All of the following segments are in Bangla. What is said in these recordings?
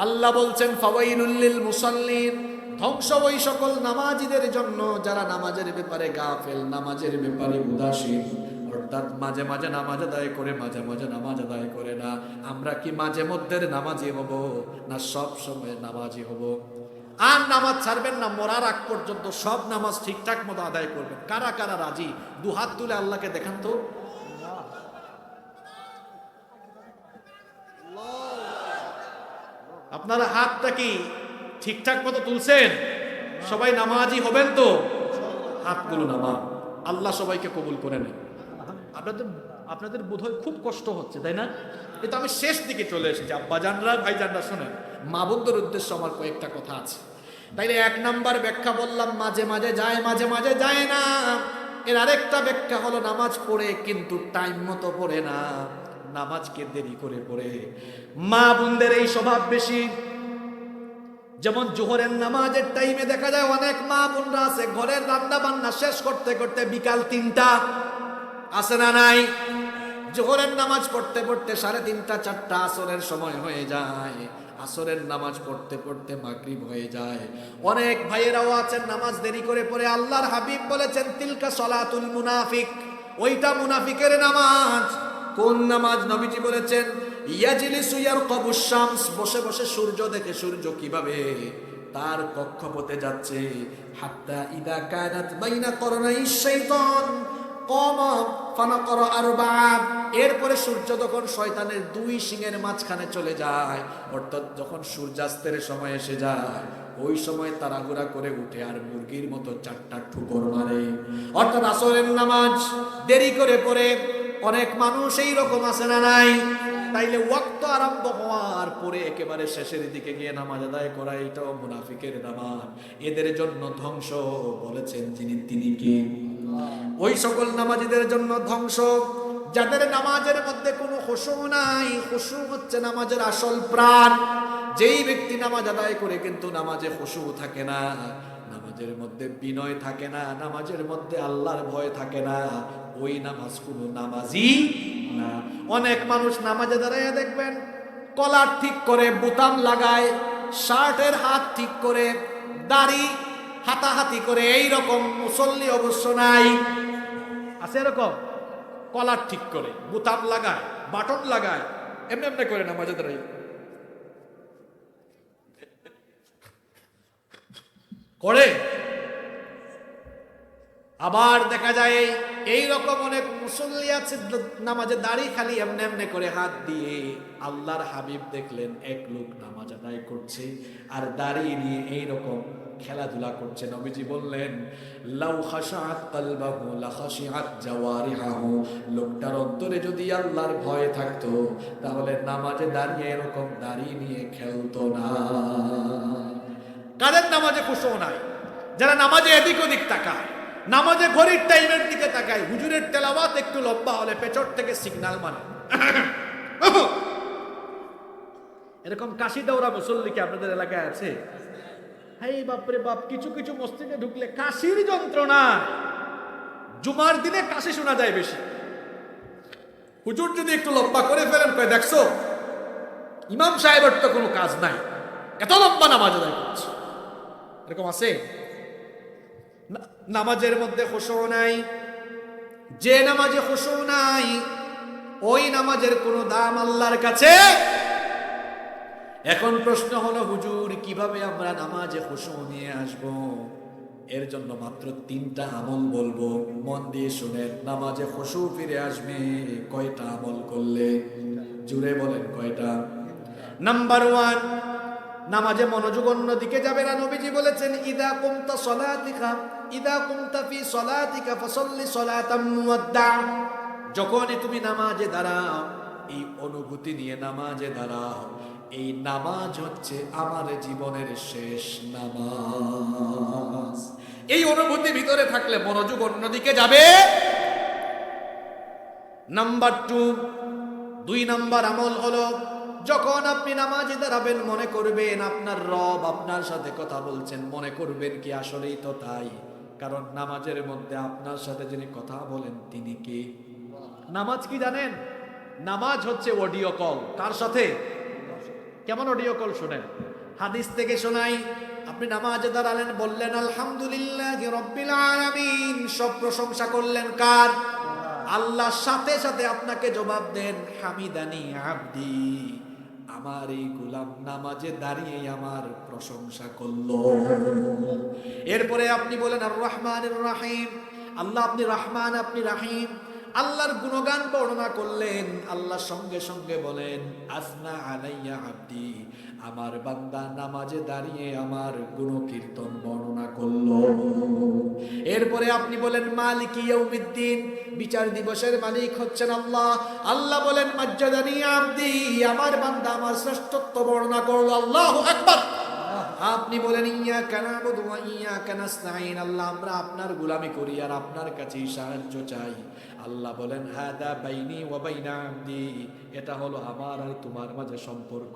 আল্লাহ বলছেন ফাওয়াইলুল লিল মুসাল্লিন, ধ্বংস ওই সকল নামাজীদের জন্য যারা নামাজের ব্যাপারে গাফেল, নামাজের ব্যাপারে উদাসীন, অর্থাৎ মাঝে মাঝে নামাজ আদায় করে মাঝে মাঝে নামাজ আদায় করে না। আমরা কি মাঝে মধ্যে নামাজি হব না সব সময় নামাজি হব? আর নামাজ ছাড়বেন না, মরার আগ পর্যন্ত সব নামাজ ঠিকঠাক মতো আদায় করবেন। কারা কারা রাজি দুহাত তুলে আল্লাহকে দেখান তো। আপনারা হাতটা কি ঠিকঠাক মতো তুলছেন? সবাই নামাজি হবেন তো? হাতগুলো নামান, আল্লাহ সবাইকে কবুল করে নেন। আপনাদের আপনাদের বোধহয় খুব কষ্ট হচ্ছে, তাই না? এটা আমি শেষ দিকে চলে এসেছি। আব্বাজানরা ভাইজানরা শোনেন, মা বোনদের উদ্দেশ্যে আমার কয়েকটা কথা আছে। তাইলে এক নাম্বার ব্যাখ্যা বললাম মাঝে মাঝে যায়, মাঝে মাঝে যায় না। এর আরেকটা ব্যাখ্যা হলো নামাজ পড়ে কিন্তু টাইম মতো পড়ে না, নামাজকে দেরি করে পড়ে। মা বোনদের এই স্বভাব বেশি। যেমন জোহরের নামাজের টাইমে দেখা যায় অনেক মা বোনরা আছে ঘরের রান্না বান্না শেষ করতে করতে বিকাল 3টা, আছে না নাই? জোহরের নামাজ পড়তে পড়তে 3:30 4টা আসরের সময় হয়ে যায়, আসরের নামাজ পড়তে পড়তে মাগরিব হয়ে যায়। অনেক ভাইয়েরাও আছেন নামাজ দেরি করে পড়ে। আল্লাহর হাবিব বলেছেন তিলকা সলাতুল মুনাফিক, ওইটা মুনাফিকের নামাজ। কোন নামাজ? নবীজি বলেছেন ইয়াজলিসু ইয়ারকাবুশ শামস, বসে বসে সূর্য দেখে, সূর্য কিভাবে তার কক্ষপথে যাচ্ছে। হাত্তা ইদা কানাত বাইনা করনাই শাইতান ক্বামা ফানাকরা আরবা, এরপরে সূর্য যখন শয়তানের 2 শিঙের মাঝখানে চলে যায়, অর্থাৎ যখন সূর্যাস্তের সময় এসে যায়, ওই সময় তাড়াহুড়া করে উঠে আর মুরগির মতো 4টা ঠুকর মারে। অর্থাৎ আসরের নামাজ দেরি করে পড়ে অনেক মানুষ এই রকম আছে না নাই? তাইলে ওয়াক্ত আরম্ভ হওয়ার পরে একেবারে শেষের দিকে গিয়ে নামাজ আদায় করা, এটাও মুনাফিকের নামাজ। এদের জন্য ধ্বংস। বলেছেন তিনি কি? ওই সকল নামাজীদের জন্য ধ্বংস যাদের নামাজের মধ্যে কোনো খুশু নাই। খুশু হচ্ছে নামাজের আসল প্রাণ। যেই ব্যক্তি নামাজ আদায় করে কিন্তু নামাজে খুশু থাকে না, নামাজের মধ্যে বিনয় থাকে না, নামাজের মধ্যে আল্লাহর ভয় থাকে না, ওই নামাজ কোনো নামাজই না। অনেক মানুষ নামাজে দাঁড়ায় দেখবেন কলার ঠিক করে, বোতাম লাগায়, শার্টের হাত ঠিক করে, দাড়ি হাতাহাতি করে, এই রকম মুসল্লি অবশ্য নাই। আছে এরকম কলার ঠিক করে, বোতাম লাগায়, বাটন লাগায়, এমনি এমনি করে নামাজে দাঁড়ায় করে। আবার দেখা যায় এই রকম অনেক মুসল্লি আছে নামাজে দাড়ি খালি এমনি এমনি করে হাত দিয়ে। আল্লাহর হাবিব দেখলেন এক লোক নামাজ আদায় করছে আর দাড়ি নিয়ে এইরকম খেলাধুলা করছে। নবীজি বললেন লাউ খাশাআত কলবাহু লা খাশিআত জাওয়ারিহু, লোকটার অন্তরে যদি আল্লাহর ভয় থাকতো তাহলে নামাজে দাঁড়িয়ে এরকম দাড়ি নিয়ে খেলতো না। কাদের নামাজে খুশু নাই? যারা নামাজে এদিক ওদিক তাকায়, নামাজে ঘড়ির টাইমের দিকে তাকায়, হুজুরের তেলাওয়াত একটু লম্বা হলে পেছন থেকে সিগন্যাল মানে। এরকম কাশি দেওয়া মুসল্লি কি আপনাদের এলাকায় আছে? এই বাপরে বাপ, কিছু কিছু মসজিদে ঢুকলে কাশির যন্ত্রণা। জুমার দিনে কাশি শোনা যায় বেশি। হুজুর যদি একটু লম্বা করে ফেলেন, কয় দেখছো ইমাম সাহেবের তো কোনো কাজ নাই, এত লম্বা নামাজ আদায় করছে। এরকম আছে? নামাজের মধ্যে খুশু নাই। যে নামাজে খুশু নাই ওই নামাজের কোনো দাম আল্লাহর কাছে। এখন প্রশ্ন হলো হুজুর কিভাবে আমরা নামাজে খুশু নিয়ে আসব? এর জন্য মাত্র 3টা আমল বলবো, মন দিয়ে শুনেন। নামাজে খুশু ফিরে আসবে কয়টা আমল করলে? জুড়ে বলেন কয়টা? নাম্বার 1, নামাজে মনোযোগ অন্যদিকে যাবে না। নবীজি বলেছেন ইদা কুমতা সলাতিকা ইদা কুমতা ফি সলাতিকা ফাসাল্লি সলাতাম মুওয়াদ্দা, যখনই তুমি নামাজে দাঁড়াও এই অনুভূতি নিয়ে নামাজে দাঁড়াও, এই নামাজ হচ্ছে আমার জীবনের শেষ নামাজ। এই অনুভূতি ভিতরে থাকলে মনোযোগ অন্যদিকে যাবে। নাম্বার 2 নাম্বার আমল হলো যখন আপনি নামাজে দাঁড়াবেন মনে করবেন আপনার রব আপনার সাথে কথা বলছেন। মনে করবেন কি আসলেই তো তাই, কারণ নামাজের মধ্যে আপনার সাথে যিনি কথা বলেন তিনি কে? নামাজ কি জানেন? নামাজ হচ্ছে অডিও কল। কার সাথে? কেমন অডিও কল শোনেন? হাদিস থেকে শোনাই, আপনি নামাজে দাঁড়ালেন, বললেন আলহামদুলিল্লাহি রাব্বিল আলামিন, সব প্রশংসা করলেন কার? আল্লাহ। সাথে সাথে আপনাকে জবাব দেন হামিদানি আব্দি, আমার এই গোলাম নামাজে দাঁড়িয়ে আমার প্রশংসা করলো। এরপরে আপনি বলেন আর রহমানির রহিম, আল্লাহ আপনি রহমান, আপনি রাহিম, আল্লাহর গুণগান বর্ণনা করলেন। আল্লাহ সঙ্গে সঙ্গে বলেন আসনা আলাইয়া আব্দি, আমার বান্দা নামাজে দাঁড়িয়ে আমার গুণকীর্তন বর্ণনা করলো। এরপরে আপনি বলেন মালিকি ইয়াউমিদ্দিন, বিচার দিবসের মালিক হচ্ছেন আল্লাহ। আল্লাহ বলেন মাজ্জাদানি আব্দি, আমার বান্দা আমার শ্রেষ্ঠত্ব বর্ণনা করলো। আল্লাহু আকবার। আপনি বলেন ইয়্যাকা না'বুদু ওয়া ইয়্যাকা নাস্তাঈন, আল্লাহ আমরা আপনার গোলামি করি আর আপনার কাছেই সাহায্য চাই। আল্লাহ বলেন হাদা বাইনি ওয়া বাইনা আব্দি, এটা হলো আমার আর তোমার মাঝে সম্পর্ক।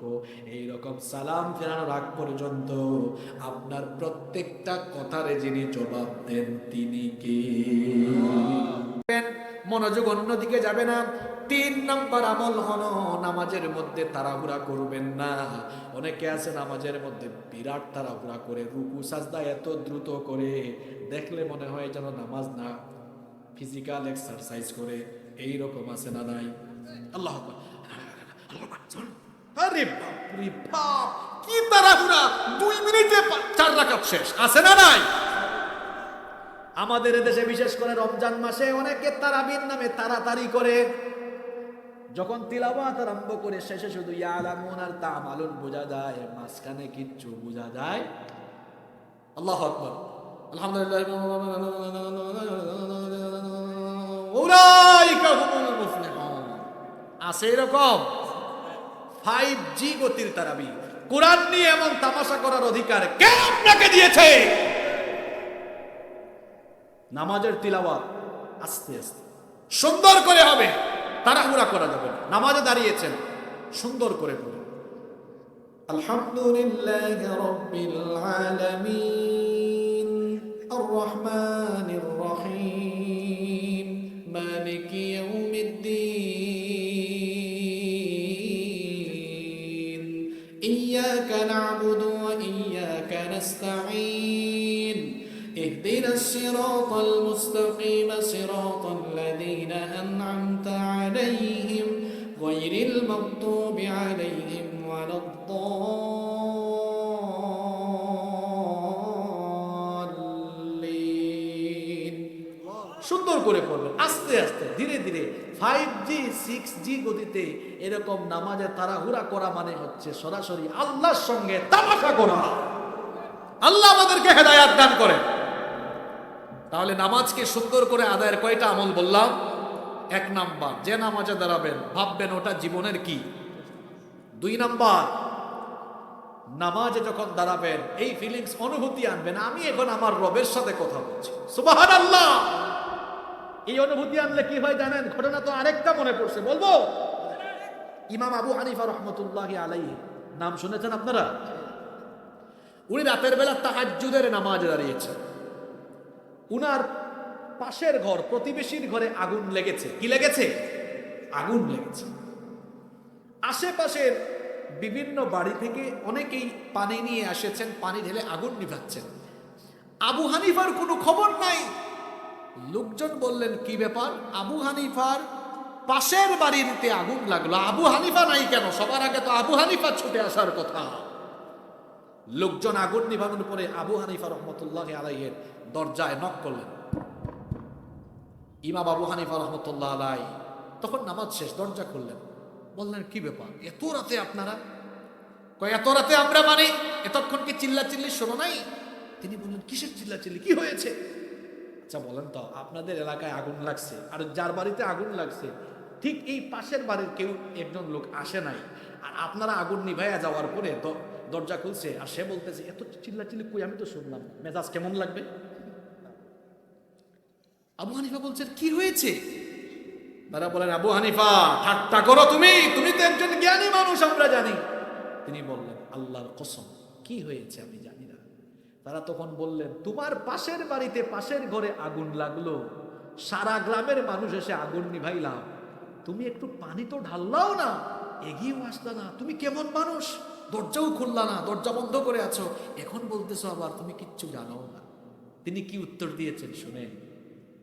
এই রকম সালাম ফেরানোর আগ পর্যন্ত আপনার প্রত্যেকটা কথারে যিনি জবাব দেন তিনি কে? মনোযোগ অন্যদিকে যাবে না। 3 নম্বর আমল হলো নামাজের মধ্যে তাড়াহুড়া করবেন না। অনেকে আছে নামাজের মধ্যে বিরাট তাড়াহুড়া করে, রুকু সাজদা এত দ্রুত করে, দেখলে মনে হয় যেন নামাজ না, ফিজিক্যাল এক্সারসাইজ করে। এই রকম আছে না নাই? আল্লাহু আকবার, আরে বাপ রে বাপ, কি তাড়াহুড়া! 2 মিনিটে 4 রাকাত শেষ, আছে না নাই? আমাদের দেশে বিশেষ করে রমজান মাসে অনেকে তারাবির নামে তাড়াতাড়ি করে, যখন তিলাওয়াত আরম্ভ করে শেষে শুধু ইয়ালামুন আর তা'মালুন বোঝা যায়, মাঝখানে কিচ্ছু বোঝা যায়। আল্লাহু আকবার, আলহামদুলিল্লাহ, উলাইকা হুমুল মুফলিহুন। আছে এরকম 5G গতির তারাবি। কোরআন নিয়ে এমন তামাশা করার অধিকার কে আপনাকে দিয়েছে? নামাজের তিলাওয়াত আস্তে আস্তে সুন্দর করে হবে, তাড়াহুড়া করা যাবে না। নামাজে দাঁড়িয়েছেন, সুন্দর করে পড়ুন আলহামদুলিল্লাহি রাব্বিল আলামিন আর রহমানির রহিম মালিকি ইয়াউমিদ্দিন ইয়্যাকা না'বুদু ওয়া ইয়্যাকা নাস্তাঈন اهدنا الصراط المستقيم صراط الذين أنعمت عليهم غير المغضوب عليهم ولا الضالين। সুন্দর করে পড়বেন, আস্তে আস্তে ধীরে ধীরে। 5G 6G গতিতে এরকম নামাজে তাড়াহুড়া করা মানে হচ্ছে সরাসরি আল্লাহর সঙ্গে তামাশা করা। আল্লাহ আমাদেরকে হেদায়েত দান করে। তাহলে নামাজকে সুন্দর করে আদায়ের কয়টা আমল বললাম? 1 নাম্বার, যে নামাজে দাঁড়াবেন ভাববেন ওটা জীবনের কি। 2 নাম্বার, নামাজে যখন দাঁড়াবেন এই ফিলিংস অনুভূতি আনবেন আমি এখন আমার রবের সাথে কথা বলছি, সুবহানাল্লাহ। এই অনুভূতি আনলে কি হয় জানেন? ঘটনা তো আরেকটা মনে পড়ছে, বলবো। ইমাম আবু হানিফা রাহমাতুল্লাহি আলাইহি, নাম শুনেছেন আপনারা? উনি রাতের বেলা তাহাজ্জুদের নামাজে দাঁড়িয়েছেন। উনার পাশের ঘর, প্রতিবেশীর ঘরে আগুন লেগেছে। কি লেগেছে? আগুন লেগেছে। আশেপাশের বিভিন্ন বাড়ি থেকে অনেকেই পানি নিয়ে এসেছেন, পানি ঢেলে আগুন নিভাচ্ছেন। আবু হানিফার কোনো খবর নাই। লোকজন বললেন কি ব্যাপার? আবু হানিফার পাশের বাড়িতে আগুন লাগলো, আবু হানিফা নাই কেন? সবার আগে তো আবু হানিফা ছুটে আসার কথা। লোকজন আগুন নিভানোর পরে আবু হানিফা রহমতুল্লাহি আলাইহির দরজায় নক করলেন। ইমাম আবু হানিফা রহমতুল্লাহ আলাই তখন নামাজ শেষ, দরজা খুললেন, বললেন কি ব্যাপার এত রাতে আপনারা? কয় এত রাতে আমরা মানে এতক্ষণ কি চিল্লাচিল্লি শোনো নাই? তিনি বললেন কিসের চিল্লাচিল্লি, কি হয়েছে? আচ্ছা বলেন তো, আপনাদের এলাকায় আগুন লাগছে, আর যার বাড়িতে আগুন লাগছে ঠিক এই পাশের বাড়ির কেউ একজন লোক আসে নাই, আর আপনারা আগুন নিভাইয়া যাওয়ার পরে তো দরজা খুলছে আর সে বলতেছে এত চিল্লাচিল্লি কই, আমি তো শুনলাম, মেজাজ কেমন লাগবে? আবু হানিফা বলছেন কি হয়েছে? তারা বলেন আবু হানিফা ঠাট্টা করো তুমি, তুমি তো একজন জ্ঞানী মানুষ, আমরা জানি। তিনি বললেন আল্লাহর কসম কি হয়েছে আমি জানি না। তারা তখন বললেন তোমার পাশের বাড়িতে পাশের ঘরে আগুন লাগলো, সারা গ্রামের মানুষ এসে আগুন নিভাইলাম, তুমি একটু পানি তো ঢাললাও না, এগিয়েও আসলা না, তুমি কেমন মানুষ? দরজাও খুললা না, দরজা বন্ধ করে আছো, এখন বলতেছো আবার তুমি কিচ্ছু জানো না। তিনি কি উত্তর দিয়েছেন শুনেন।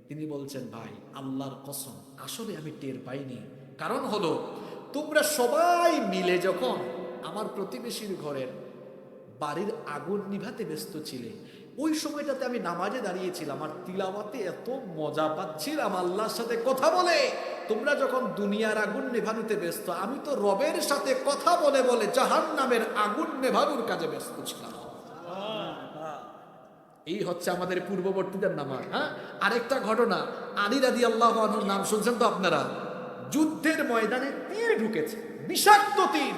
তিনি বলছেন, ভাই আল্লাহর কসম আসলে আমি টের পাইনি। কারণ হলো তোমরা সবাই মিলে যখন আমার প্রতিবেশীর ঘরের বাড়ির আগুন নিভাতে ব্যস্ত ছিলে, ওই সময়টাতে আমি নামাজে দাঁড়িয়েছিলাম আর তিলাওয়াতে এত মজা পাচ্ছিলাম আল্লাহর সাথে কথা বলে। তোমরা যখন দুনিয়ার আগুন নেভানোতে ব্যস্ত, আমি তো রবের সাথে কথা বলে বলে জাহান্নামের আগুন নেভানোর কাজে ব্যস্ত ছিলাম। এই হচ্ছে আমাদের পূর্ববর্তীদের নামাজ। হ্যাঁ, আরেকটা ঘটনা, আলী রাদিয়াল্লাহু আনহুর নাম শুনছেন তো আপনারা। যুদ্ধের ময়দানে তীর ঢুকেছে, বিষাক্ত তীর।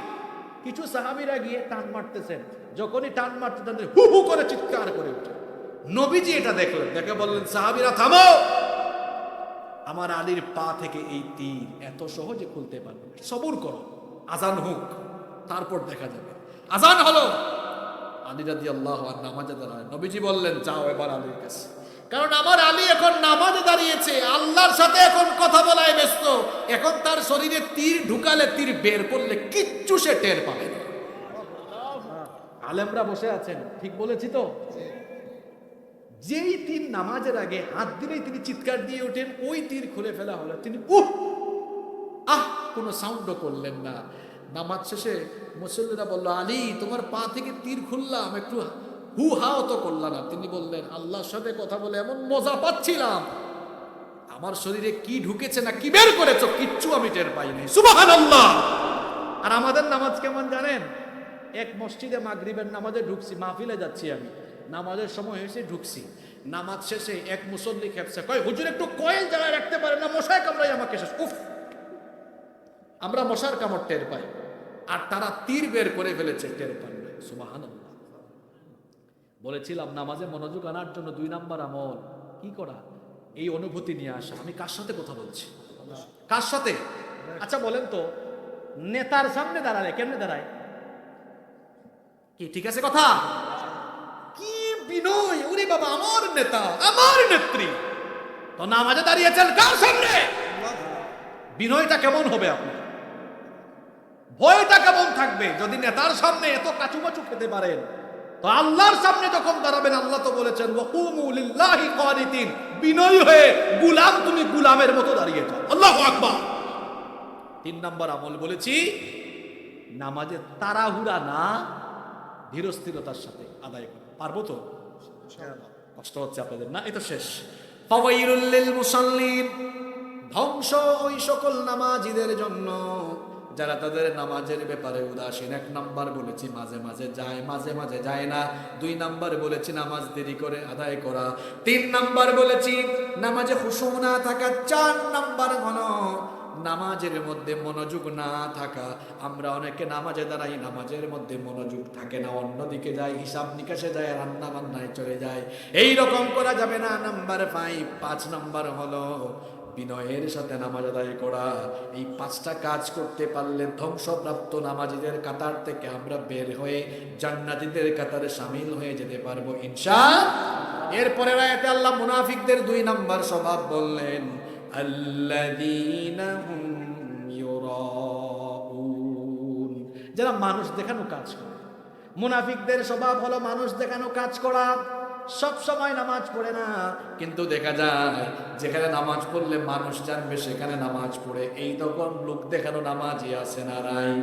কিছু সাহাবীরা গিয়ে টান মারতেছেন, যখনই টান মারতে তাদের হু হু করে চিৎকার করে ওঠে। নবীজি এটা দেখলেন, দেখে বললেন, সাহাবীরা থামো, আমার আলীর পা থেকে এই তীর এত সহজে খুলতে পারবে না, সবুর করো, আজান হোক, তারপর দেখা যাবে। আজান হলো, আলী রাদিয়াল্লাহু আনহু নামাজে দাঁড়ায়। নবীজি বললেন, যাও এবার আলীর কাছে, কারণ আমার আলী এখন নামাজে দাঁড়িয়েছে, আল্লাহর সাথে এখন কথা বলায় ব্যস্ত। এখন তার শরীরে তীর ঢুকালে, তীর বের করলে কিচ্ছু সে টের পাবে না। আলেমরা বসে আছেন, ঠিক বলেছি তো? যেই তীর নামাজের আগে হাত দিলেই তিনি চিৎকার দিয়ে ওঠেন, ওই তীর খুলে ফেলা হলো, তিনি কোনো সাউন্ডও করলেন না। নামাজ শেষে মুসল্লিরা বলল, আলী তোমার পা থেকে তীর খুললাম, একটু হু হাও তো করলাম না। তিনি বললেন, আল্লাহর সাথে কথা বলে এমন মজা পাচ্ছিলাম, আমার শরীরে কি ঢুকেছে না কি বের করেছো কিচ্ছু আমি টের পাইনি। সুবহানাল্লাহ। আর আমাদের নামাজ কেমন জানেন? এক মসজিদে মাগরিবের নামাজে ঢুকছি, মাহফিলে যাচ্ছি আমি, নামাজের সময় হয়েছে, ঢুকছি। নামাজ শেষে এক মুসল্লি খেপছে, কয় হুজুর একটু কয়েল জ্বালায় রাখতে পারে না, মশায় কামড়াই আমাকে শেষ। উফ, আমরা মশার কামড় টের পাই, আর তারা তীর বের করে ফেলেছে, টের পান না। সুবহানাল্লাহ। বলেছিলাম নামাজে মনোযোগ আনার জন্য 2 নাম্বার আমল কি করা, এই অনুভূতি নিয়ে আসা। আমি কার সাথে কথা বলছি? কার সাথে? আচ্ছা বলেন তো, নেতার সামনে দাঁড়ালে কেমনে দাঁড়ায়? কি ঠিক আছে কথা? কি বিনয়, ওরে বাবা আমার নেতা, আমার নেত্রী, তো নামাজে দাঁড়িয়েছেন কার সামনে? বিনয়টা কেমন হবে আপনার? ভয়টা কেমন থাকবে? যদি নেতার সামনে এত কাচুমাচু খেতে পারেন, তো আল্লাহর সামনে যখন দাঁড়াবেন, আল্লাহ তো বলেছেন ওয়াকুমু লিল্লাহি কানিতিন, বিনয়ী হয়ে গোলাম, তুমি গোলামের মতো দাঁড়িয়ে যাও। আল্লাহু আকবার। 3 নাম্বার আমল বলেছি, নামাজে তাড়াহুড়া না, ধীরস্থিরতার সাথে আদায় করা। পারবো তো? কষ্ট হচ্ছে আপনাদের না? এই তো শেষ। ফাওয়াইলুল লিল মুসাল্লিন, ধ্বংস ওই সকল নামাজীদের জন্য যারা তাদের নামাজের ব্যাপারে উদাসীন। 1 নাম্বার বলেছি মাঝে মাঝে যায়, মাঝে মাঝে যায় না। 2 নাম্বার বলেছি নামাজ দেরি করে আদায় করা। 3 নাম্বার বলেছি নামাজে খুশু না থাকা। 4 নাম্বার হলো নামাজের মধ্যে মনোযোগ না থাকা। আমরা অনেকে নামাজে দাঁড়াই, নামাজের মধ্যে মনোযোগ থাকে না, অন্যদিকে যায়, হিসাব নিকাশে যায়, রান্না বান্নায় চলে যায়। এই রকম করা যাবে না। নাম্বার 5 নাম্বার হলো বিনয়ের সাথে নামাজ আদায় করা। এই 5টা কাজ করতে পারলে ধ্বংসপ্রাপ্ত নামাজীদের কাতার থেকে আমরা বের হয়ে জান্নাতীদের কাতারে শামিল হয়ে যেতে পারবো ইনশাআল্লাহ। এরপরে আয়াতে আল্লাহ মুনাফিকদের 2 নাম্বার স্বভাব বললেন, আল্লাযীনা হুম ইউরাউন, যারা মানুষ দেখানো কাজ করে। মুনাফিকদের স্বভাব হলো মানুষ দেখানো কাজ করা। সব সময় নামাজ পড়ে না, কিন্তু দেখা যায় যেখানে নামাজ পড়লে মানুষ জানবে সেখানে নামাজ পড়ে। এই তখন লোক দেখানো নামাজই আছে না রাই।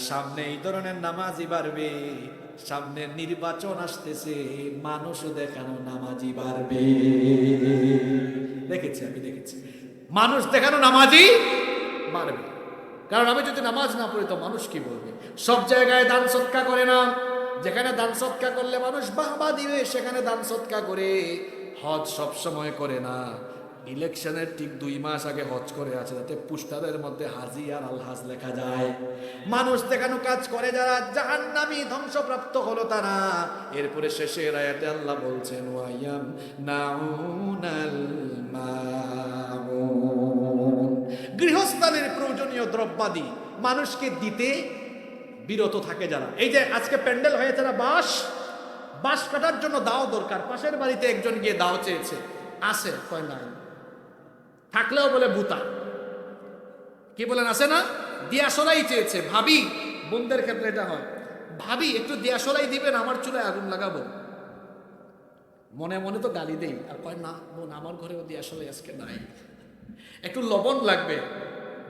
সামনে এই ধরনের নামাজই বাড়বে, সামনে নির্বাচন আসতেছে, মানুষ দেখানো নামাজই বাড়বে। দেখেছি, আমি দেখেছি, মানুষ দেখানো নামাজই বাড়বে। কারণ আমি যদি নামাজ না পড়ি তো মানুষ কি বলবে? সব জায়গায় দান সৎকা করে না, যেখানে দান সৎকা করলে মানুষ বাহবা দিবে সেখানে দান সৎকা করে। হজ সব সময় করে না, ইলেকশনের ঠিক 2 মাস আগে হজ করে আছে, যাতে পুস্তাদের মধ্যে হাজি আর আলহাজ লেখা যায়। মানুষ দেখানো কাজ করে যারা, জাহান্নামী, ধ্বংসপ্রাপ্ত হলো তারা। এরপরে শেষের আয়াতে আল্লাহ বলছেন ওয়ায়াম নাউনাল মাউন, গৃহস্থানের প্রয়োজনীয় দ্রব্যাদি মানুষকে দিতে বিরত থাকে যারা। এই যে আজকে প্যান্ডেল হয়েছে না, বাঁশ কাটার জন্য দাও দরকার। পাশের বাড়িতে একজন গিয়ে দাও চেয়েছে, আছে? কয় নাই। থাকলেও বলে ভূতা। কি বলেন, আছে না? দিয়া সরাই চেয়েছে। ভাবি বোনদের ক্ষেত্রে এটা হয়, ভাবি একটু দেয়াশলাই দিবেন, আমার চুলায় আগুন লাগাবো। মনে মনে তো গালি দেই, আর কয় না বোন আমার ঘরেও দেয়াশলাই আজকে নাই, একটু লবণ লাগবে।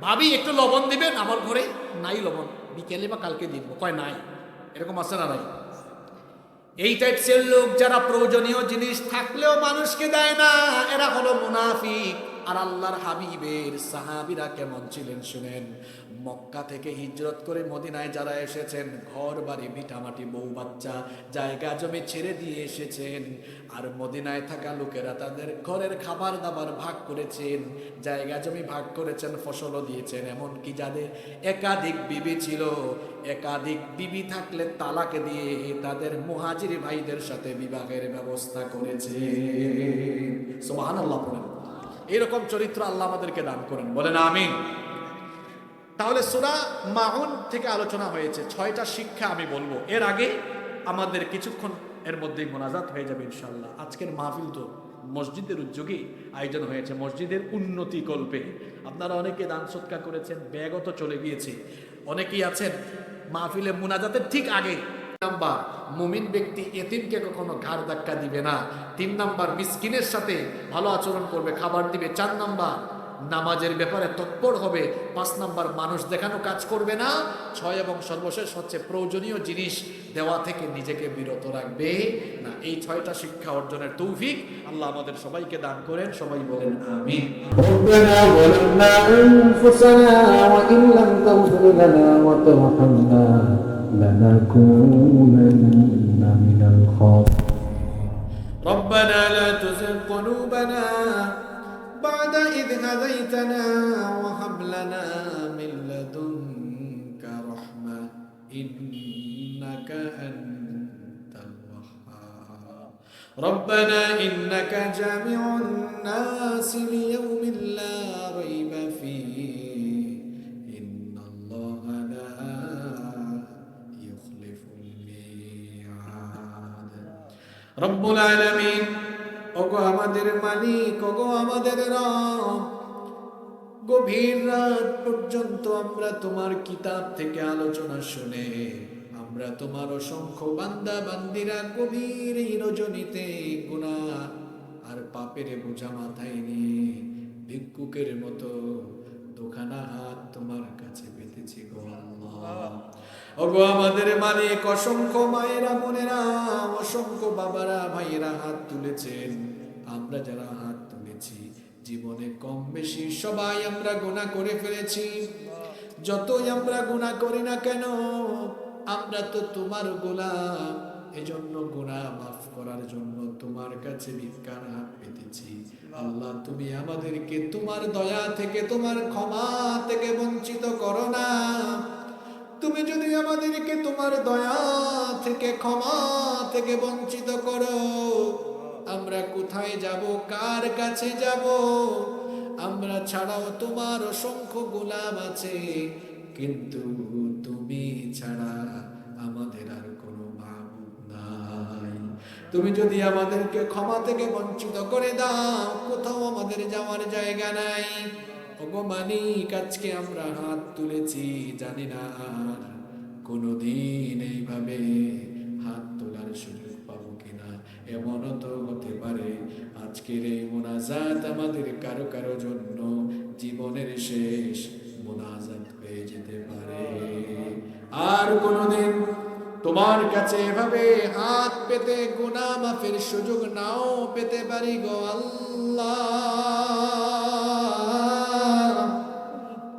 ভাবি একটু লবণ দিবেন, আমার ঘরে নাই লবণ, বিকেলে বা কালকে দিব, কয় নাই। এরকম আছে না নাই? এই টাইপসের লোক যারা প্রয়োজনীয় জিনিস থাকলেও মানুষকে দেয় না, এরা হলো মুনাফিক। আর আল্লাহর হাবিবের সাহাবীরা কেমন ছিলেন শুনেন। মক্কা থেকে হিজরত করে মদিনায় যারা এসেছেন, ঘর বাড়ি ভিটামাটি বউ বাচ্চা জায়গা জমি ছেড়ে দিয়ে এসেছেন। আর মদিনায় থাকা লোকেরা তাদের ঘরের খাবার দাবার ভাগ করেছেন, জায়গা জমি ভাগ করেছেন, ফসলও দিয়েছেন। এমনকি যাদের একাধিক বিবি ছিল, একাধিক বিবি থাকলে তালাকে দিয়ে তাদের মুহাজির ভাইদের সাথে বিবাহের ব্যবস্থা করেছে। সুবহানাল্লাহ বলেন। এরকম চরিত্র আল্লাহ আমাদেরকে দান করেন, বলেন আমিন। তাহলে সূরা মাউন থেকে আলোচনা হয়েছে, 6টা শিক্ষা আমি বলবো। এর আগে আমাদের কিছুক্ষণ এর মধ্যেই মোনাজাত হয়ে যাবে ইনশাআল্লাহ। আজকের মাহফিল তো মসজিদের উদ্যোগে আয়োজন হয়েছে, মসজিদের উন্নতি কল্পে। আপনারা অনেকে দান সৎকার করেছেন, ব্যাগও তো চলে গিয়েছে। অনেকেই আছেন মাহফিলে মুনাজাতের ঠিক আগে। নাম্বার, মুমিন ব্যক্তি এতিমকে কখনো ঘাড় ধাক্কা দিবে না। 3 নাম্বার, মিসকিনের সাথে ভালো আচরণ করবে, খাবার দিবে। 4 নাম্বার, নামাজের ব্যাপারে তৎপর হবে। 5 নাম্বার, মানুষ দেখানো কাজ করবে না। 6 এবং সর্বশেষ হচ্ছে প্রয়োজনীয় জিনিস দেওয়া থেকে নিজেকে বিরত রাখবে না। এই 6টা শিক্ষা অর্জনের তৌফিক আল্লাহ আমাদের সবাইকে দান করেন, সবাই বলেন আমিন। ربنا ظلمنا أنفسنا وإن لم تغفر لنا وترحمنا لنكونن من الخاسرين ربنا لا تزغ قلوبنا بعد إذ هديتنا وهب لنا من لدنك رحمة إنك أنت الوهاب ربنا إنك جامع الناس ليوم لا ريب فيه إن الله لا يخلف الميعاد رب العالمين ওগো আমাদের মালিক, ওগো আমাদের রব, গভীর রাত পর্যন্ত আমরা তোমার কিতাব থেকে আলোচনা শুনে, আমরা তোমার অসংখ্য বান্দা বান্দিরা গভীর এই রজনীতে গুনাহ আর পাপের বোঝা মাথায় নিয়ে ভিক্ষুকের মতো দুখানা হাত তোমার কাছে পেতেছি গো আল্লাহ। ওগো আমাদের মালিক, অসংখ্য মায়েরা বোনেরা, অসংখ্য বাবারা ভাইয়েরা হাত তুলেছেন। আমরা যারা হাত তুলেছি জীবনে কম বেশি সবাই আমরা গুনাহ করে ফেলেছি। যতই আমরা গুনাহ করি না কেন, আমরা তো তোমার গোলাম। এজন্য গুনাহ মাফ করার জন্য তোমার কাছে ভিক্ষার হাত পেতেছি। আল্লাহ, তুমি আমাদেরকে তোমার দয়া থেকে, তোমার ক্ষমা থেকে বঞ্চিত করো না। তুমি যদি আমাদেরকে তোমার দয়া থেকে, ক্ষমা থেকে বঞ্চিত করো, আমরা কোথায় যাব, কার কাছে যাব? আমরা ছাড়াও তোমার অসংখ্য গোলাম আছে, কিন্তু তুমি ছাড়া আমাদের আর কোনো মাবুদ নাই। তুমি যদি আমাদেরকে ক্ষমা থেকে বঞ্চিত করে দাও, কোথাও আমাদের যাওয়ার জায়গা নাই। ওগো মালিক, আজকে আমরা হাত তুলেছি, জানি না আর কোনোদিন এইভাবে হাত তোলার সুযোগ পাবো কিনা। এমনও তো হতে পারে আজকের এই মোনাজাত আমাদের কারো কারো জন্য জীবনের শেষ মোনাজাত হয়ে যেতে পারে। আর কোনোদিন তোমার কাছে এভাবে হাত পেতে গুনাহ মাফের সুযোগ নাও পেতে পারি গো আল্লাহ।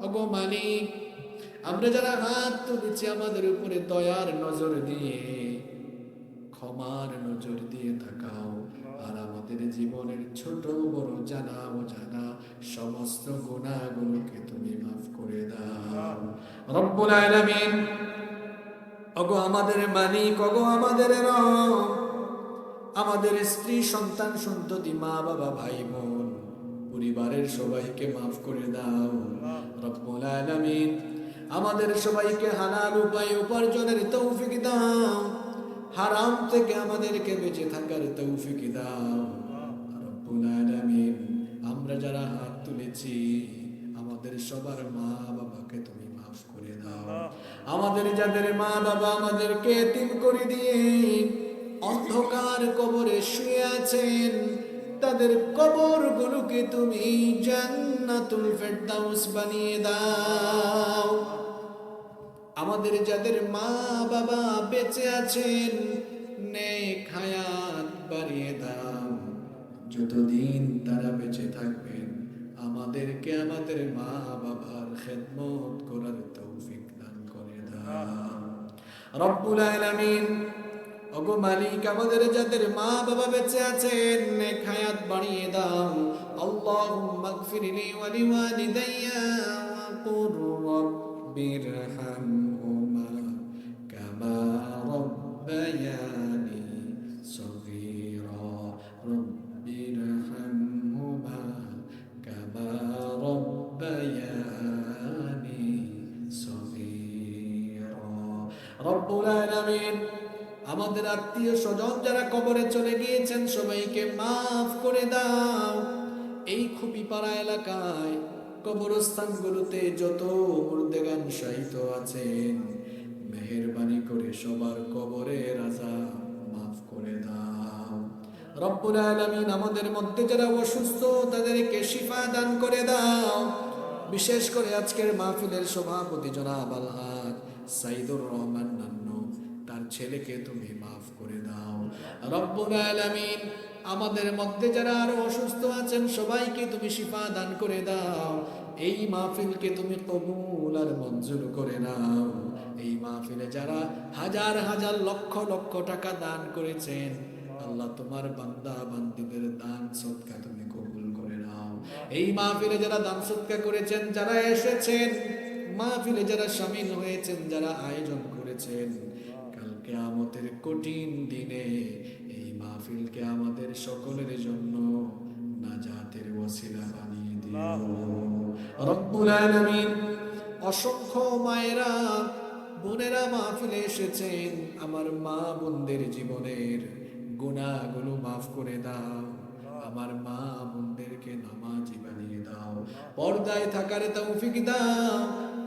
ওগো মালিক, আমরা যারা হাত তুলেছি আমাদের উপরে দয়ার নজর দিয়ে, ক্ষমার নজর দিয়ে তাকাও। আর আমাদের জীবনের ছোট বড় জানা অজানা সমস্ত গুনাহগুলোকে তুমি মাফ করে দাও রব্বুল আলামিন। ওগো আমাদের মালিক, ওগো আমাদের রব, আমাদের স্ত্রী সন্তান সন্ততি মা বাবা ভাই বোন পরিবারের সবাইকে মাফ করে দাও রব্বুল আলামিন। আমাদের সবাইকে হালাল উপায়ে উপার্জনের তৌফিক দাও, হারাম থেকে আমাদেরকে বেঁচে থাকার তৌফিক দাও রব্বুল আলামিন। আমরা যারা হাত তুলেছি আমাদের সবার মা বাবাকে তুমি মাফ মাফ করে দাও। আমাদের যাদের মা বাবা আমাদেরকে এতিম করে দিয়ে অন্ধকার কবরে শুয়ে আছেন, তাদের কবরগুলোকে তুমি জান্নাতুল ফেরদাউস বানিয়ে দাও। আমাদের যাদের মা বাবা বেঁচে আছেন, নেক হায়াত বাড়িয়ে দাও। যতদিন তারা বেঁচে থাকবেন আমাদেরকে আমাদের মা বাবার খেদমত করার তৌফিক দান করে দাও। রব্বুল আলামিন, ওগো মালিক, আমাদের যাদের মা বাবা বেঁচে আছেন নেক হায়াত বাড়িয়ে দাও। আল্লাহুম্মা গফিরলি ওয়া লিওয়ালিদাইয়া ওয়া কুর রব্বিরহামহুমা কামা রাব্বায়ানি সগীরা। রব্বিরহামহুমা কামা রাব্বায়ানি সগীরা। রব্বুল আলামিন, আমাদের আত্মীয় স্বজন যারা কবরে চলে গিয়েছেন সবাইকে মাফ করে দাও। এই খুপিপাড়া এলাকায় কবরস্থানগুলোতে যত মুর্দেগান শায়িত আছেন, মেহেরবানি করে সবার কবরের আযাব মাফ করে দাও। রব্বুল আলামিন, আমাদের মধ্যে যারা অসুস্থ তাদেরকে শিফা দান করে দাও। বিশেষ করে আজকের মাহফিলের সভাপতি জনাব আলহাজ সাইদুর রহমান নান্নু, তার ছেলেকে তুমি মাফ করে দাও। রব্বুল আলামিন, আমাদের মধ্যে যারা আরো অসুস্থ আছেন সবাইকে তুমি শিফা দান করে দাও। এই মাহফিলকে তুমি কবুল আর মঞ্জুর করে নাও। এই মাহফিলে যারা হাজার হাজার লক্ষ লক্ষ টাকা দান করেছেন, আল্লাহ তোমার বান্দা বান্দীদের দান সদকা তুমি কবুল করে নাও। এই মাহফিলে যারা দান সদকা করেছেন, যারা এসেছেন মাহফিলে, যারা শামিল হয়েছেন, যারা আয়োজন করেছেন, কাল কিয়ামতের কঠিন দিনে এই মাহফিলকে আমাদের সকলের জন্য নাজাতের ওসিলা বানিয়ে দিও। রব্বুল আলামিন, অসংখ্য মায়েরা বোনেরা মাহফিলে এসেছেন, আমার মা বোনদের জীবনের গুনাহগুলো মাফ করে দাও। আমার মা বোনদেরকে নামাজি বানিয়ে দাও, পর্দায় থাকার তৌফিক দাও।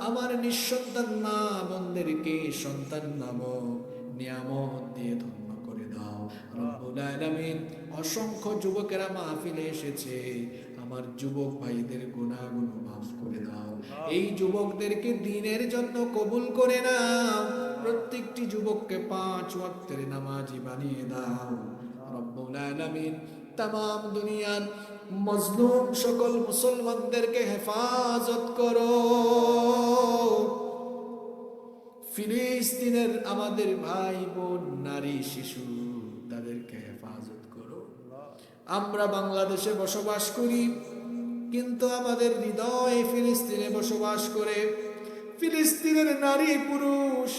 আমার নিঃসন্তান মা বোনদেরকে সন্তান নামক নিয়ামত দিয়ে ধন্য করে দাও। রব্বুল আলামিন, অসংখ্য যুবকেরা মাহফিলে এসেছে, আমার যুবক ভাইদের গুনাহগুলো মাফ করে দাও। এই যুবকদেরকে দ্বীনের জন্য কবুল করে নাও। প্রত্যেকটি যুবককে 5 ওয়াক্তের নামাজি বানিয়ে দাও। রব্বুল আলামিন, তামাম দুনিয়ার মজলুম সকল মুসলমানদেরকে হেফাজত করো। ফিলিস্তিনের আমাদের ভাই বোন নারী শিশু তাদেরকে হেফাজত করো। আমরা বাংলাদেশে বসবাস করি, কিন্তু আমাদের হৃদয় ফিলিস্তিনে বসবাস করে। ফিলিস্তিনের নারী পুরুষ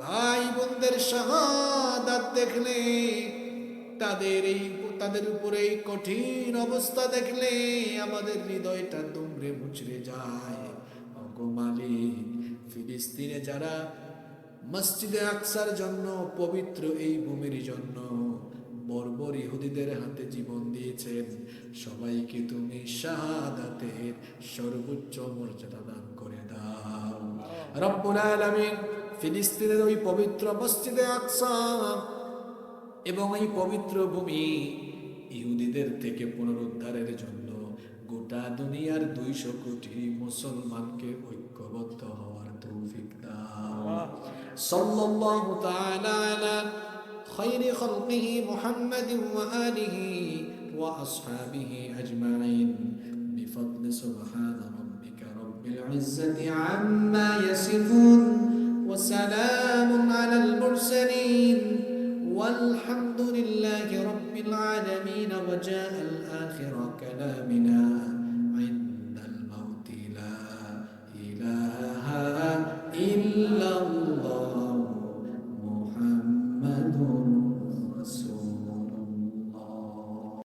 ভাই বোনদের শাহাদাত দেখলে, তাদের উপরে এই কঠিন অবস্থা দেখলে আমাদের হৃদয়টা দুমড়ে মুচড়ে যায়। ওগো মালিক, ফিলিস্তিনে যারা মসজিদে আকসার জন্য, পবিত্র এই ভূমির জন্য বর্বর ইহুদিদের হাতে জীবন দিয়েছেন, সবাইকে তুমি শাহাদাতের সর্বোচ্চ মর্যাদা দান করে দাও। রব্বুল আলামিন, ফিলিস্তিনের ওই পবিত্র মসজিদে আকসা এবং এই পবিত্র ভূমি ইহুদিদের থেকে পুনরুদ্ধারের জন্য গোটা দুনিয়ার 200 কোটি মুসলমানকে ঐক্যবদ্ধ হওয়ার তৌফিক দাও। সাল্লাল্লাহু তাআলা আলা খায়রি খালকিহি মুহাম্মাদিন ওয়া আলিহি ওয়া আসহাবিহি আজমাইন বিফadli সুবহানা রাব্বিকা রাব্বিল ইজ্জাতি আম্মা ইয়াসিফুন ওয়া সালামুন আলাল মুরসালিন والحمد لله رب العالمين. وجاء الآخر كلامنا